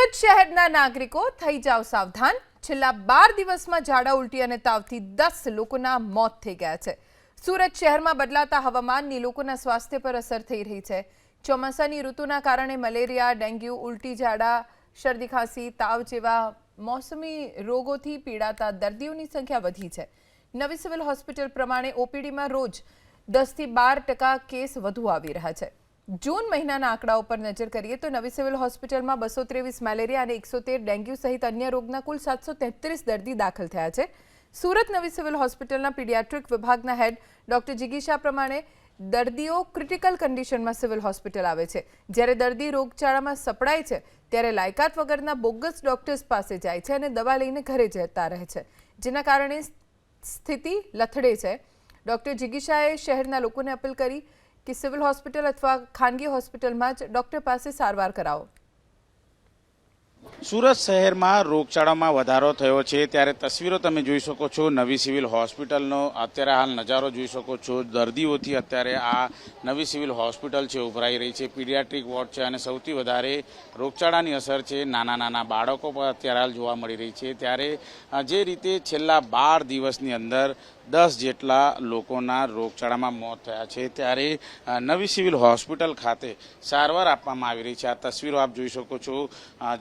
સુરત શહેરના નાગરિકો થઈ જાવ સાવધાન। છેલ્લા 12 દિવસમાં ઝાડા ઉલટી અને તાવથી 10 લોકોના મોત થઈ ગયા છે। સુરત શહેરમાં બદલાતા હવામાનની લોકોના સ્વાસ્થ્ય પર અસર થઈ રહી છે। ચોમાસાની ઋતુના કારણે મલેરિયા, ડેન્ગ્યુ, ઉલટી, ઝાડા, શરદી, ખાંસી, તાવ જેવા મૌસમી રોગોથી પીડાતા દર્દીઓની સંખ્યા વધી છે। નવી સિવિલ હોસ્પિટલ પ્રમાણે ઓપીડીમાં રોજ 10 થી 12% કેસ વધુ આવી રહ્યા છે। जून महीना आंकड़ाओं पर नजर करिए तो नवी सिविल होस्पिटल में 223 मलेरिया और 113 डेंग्यू सहित अन्य रोगना कुल 733 दर्दी दाखल थया छे। सूरत नवी सिविल होस्पिटल पीडियाट्रिक विभागना हेड डॉक्टर जिगीशा प्रमाणे दर्दीओ क्रिटिकल कंडीशन में सिविल होस्पिटल आवे छे। ज्यारे दर्दी रोगचाळा में सपड़ाय छे त्यारे लायकात वगरना बोगस डॉक्टर्स पासे जाय छे अने दवा लईने घरे जता रहे छे, जेना कारणे स्थिति लथड़े छे। डॉक्टर जिगीशाए शहरना लोकोने अपील करी कि सिविल होस्पिटल अथवा खानगी होस्पिटल में ज डॉक्टर पास सारवार कराओ। सूरत शहर में रोगचाळामां वधारो थयो छे त्यारे तस्वीरों तमे जोई शको छो। नवी सिविल होस्पिटलनो अत्यारे हाल नजारो जोई शको छो। दर्दीओथी अत्यारे आ नवी सिविल होस्पिटल छे उभराई रही छे। पीडियाट्रिक वोर्ड छे अने सौथी वधारे रोगचाळानी असर छे नाना नाना बाळको पर अत्यारे हाल जोवा मळी रही छे। त्यारे जे रीते छेल्ला 12 दिवसनी अंदर 10 जेटला लोकोना रोगचाळामां मौत थया छे त्यारे नवी सिविल होस्पिटल खाते सारवार आपवामां आवी रही छे। आ तस्वीरो आप जोई शको छो।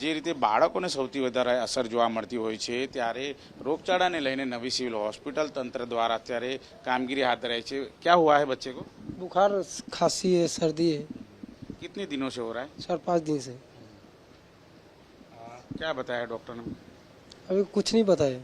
जे रीते बाळकोने सौथी वधारे असर जोवा मळती होय छे त्यारे रोगचाळाने लईने नवी सिविल होस्पिटल तंत्र द्वारा अत्यारे कामगीरी हाथ धराई छे। क्या हुआ है बच्चे को? बुखार, खांसी है, सर्दी है। कितने दिनों से हो रहा है? 4-5 दिन से। क्या बताया डॉक्टर ने? अभी कुछ नहीं बताया,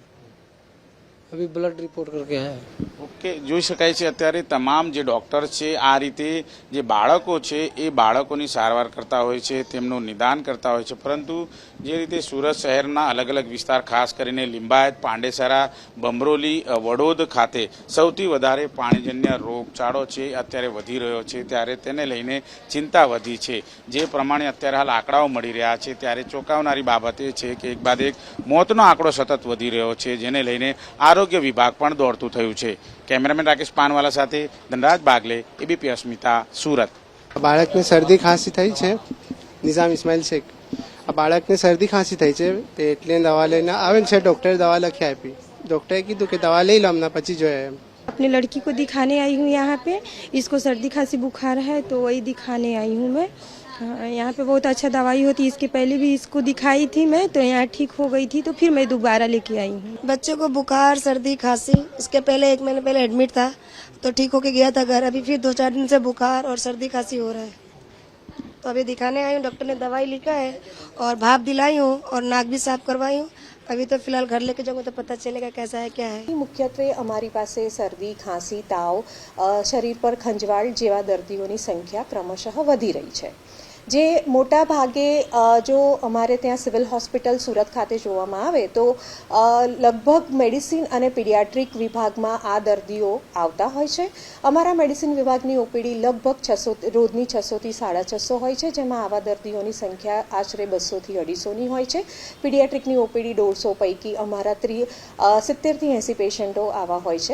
अभी ब्लड रिपोर्ट करके है। ओके, જોઈ શકાય છે અત્યારે તમામ જે ડોક્ટર છે આ રીતે જે બાળકો છે એ બાળકોની સારવાર કરતા હોય છે, તેમનું નિદાન કરતા હોય છે, પરંતુ જે રીતે સુરત શહેરના અલગ અલગ વિસ્તાર ખાસ કરીને લિંબાયત, પાંડેસરા, બમરોલી, વડોદ ખાતે સૌથી વધારે પાણીજન્ય રોગચાળો છે અત્યારે વધી રહ્યો છે ત્યારે તેને લઈને ચિંતા વધી છે। જે પ્રમાણે અત્યારે હાલ આંકડાઓ મળી રહ્યા છે ત્યારે ચોંકાવનારી બાબત એ છે કે એક બાદ એક મોતનો આંકડો સતત વધી રહ્યો છે, જેને લઈને આરોગ્ય વિભાગ પણ દોડતું થયું છે। कैमरामैन राकेश पानवाला साथे धनराज बागले, एबीपी अस्मिता, सूरत। बाळकने शरदी खांसी थई छे। निजाम इस्माइल शेख। आ बाळकने शरदी खांसी थई छे ते एटले दवा लईने आवे छे। डॉक्टरे दवा लखी आपी। डॉक्टरे कीधुं के दवा लई लो हमना पछी जोए। अपनी लड़की को दिखाने आई हूँ यहाँ पे। इसको सर्दी खांसी बुखार है तो वही दिखाने आई हूँ मैं। यहाँ पे बहुत अच्छा दवाई होती है। इसके पहले भी इसको दिखाई थी मैं तो यहाँ ठीक हो गई थी तो फिर मैं दोबारा लेके आई हूँ। बच्चे को बुखार, सर्दी, खांसी, इसके पहले 1 महीने पहले एडमिट था तो ठीक होके गया था घर। अभी फिर 2-4 दिन से बुखार और सर्दी खांसी हो रहा है तो अभी दिखाने आई हूँ। डॉक्टर ने दवाई लिखा है और भाप दिलाई हूँ और नाक भी साफ करवाई हूँ। अभी तो फिलहाल घर लेके जाऊंगा तो पता चलेगा कैसा है क्या है। मुख्यत्वे अमारी पासे सर्दी, खांसी, ताव, शरीर पर खंजवाळ जेवा दर्दीओनी संख्या क्रमशः वधी रही है। जे मोटा भागे जो अमारे त्यां सिविल होस्पिटल सूरत खाते जोवामां आवे तो लगभग मेडिसिन अने पीडियाट्रिक विभाग में आ दर्दीओ आवता होय छे। अमारा मेडिसिन विभागनी ओपीडी लगभग 600 रोजनी 600 થી 650 होय छे, जेमां आवा दर्दीओनी संख्या आशरे 200 થી 250 होय छे। पीडियाट्रिकनी ओपीडी 150 पैकी अमारा 70 થી 80 पेशंटो आवा होय छे।